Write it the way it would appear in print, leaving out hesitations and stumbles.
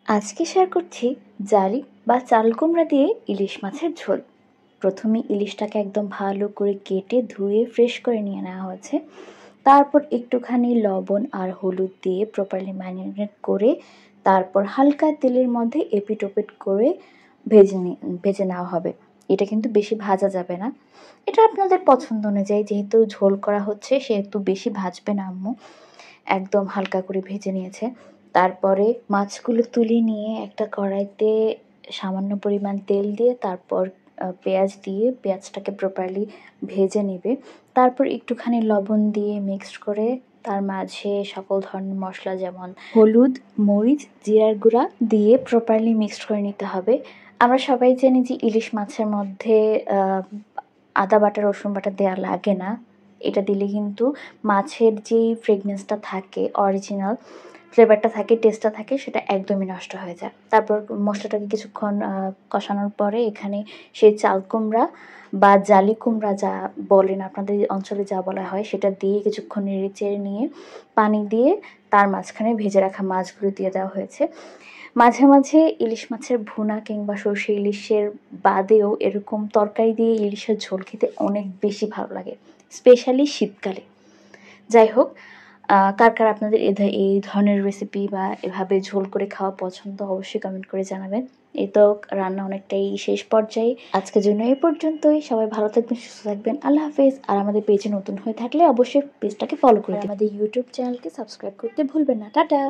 আজকে শেয়ার করছি জালি বা চাল কুমড়া দিয়ে ইলিশ মাছের ঝোল। প্রথমে ইলিশটাকে একদম ভালো করে কেটে ধুয়ে ফ্রেশ করে নিয়ে নেওয়া হয়েছে। তারপর একটুখানি লবণ আর হলুদ দিয়ে প্রপারলি ম্যারিনেট করে তারপর হালকা তেলের মধ্যে এপিট ওপিট করে ভেজে নেওয়া হবে। এটা কিন্তু বেশি ভাজা যাবে না, এটা আপনাদের পছন্দ অনুযায়ী, যেহেতু ঝোল করা হচ্ছে সেহেতু বেশি ভাজবে না আম্মু। একদম হালকা করে ভেজে নিয়েছে। তারপরে মাছগুলো তুলে নিয়ে একটা কড়াইতে সামান্য পরিমাণ তেল দিয়ে তারপর পেঁয়াজ দিয়ে পেঁয়াজটাকে প্রপারলি ভেজে নেবে। তারপর একটুখানি লবণ দিয়ে মিক্সড করে তার মাঝে সকল ধরনের মশলা যেমন হলুদ, মরিচ, জিরার গুঁড়া দিয়ে প্রপারলি মিক্সড করে নিতে হবে। আমরা সবাই জানি যে ইলিশ মাছের মধ্যে আদা বাটা রসুন বাটা দেওয়া লাগে না। এটা দিলে কিন্তু মাছের যেই ফ্রেগনেন্সটা থাকে, অরিজিনাল ফ্লেভারটা থাকে, টেস্টটা থাকে, সেটা একদমই নষ্ট হয়ে যায়। তারপর মশলাটাকে কিছুক্ষণ কষানোর পরে এখানে সেই চাল কুমড়া বা জালি কুমড়া যা বলেন আপনাদের অঞ্চলে যা বলা হয় সেটা দিয়ে কিছুক্ষণ নেড়ে চেড়ে নিয়ে পানি দিয়ে তার মাঝখানে ভেজে রাখা মাছগুলো দিয়ে দেওয়া হয়েছে। মাঝে মাঝে ইলিশ মাছের ভুনা কিংবা সর্ষে ইলিশের বাদেও এরকম তরকারি দিয়ে ইলিশের ঝোল খেতে অনেক বেশি ভালো লাগে, স্পেশালি শীতকালে। যাই হোক, কার কার আপনাদের এই ধরনের রেসিপি বা এভাবে ঝোল করে খাওয়া পছন্দ অবশ্যই কমেন্ট করে জানাবেন। এই তো রান্না অনেকটাই শেষ পর্যায়ে। আজকের জন্য এই পর্যন্তই। সবাই ভালো থাকবেন, সুস্থ থাকবেন। আল্লাহ হাফেজ। আর আমাদের পেজে নতুন হয়ে থাকলে অবশ্যই পেজটাকে ফলো করে আমাদের ইউটিউব চ্যানেলকে সাবস্ক্রাইব করতে ভুলবেন না। টাটা।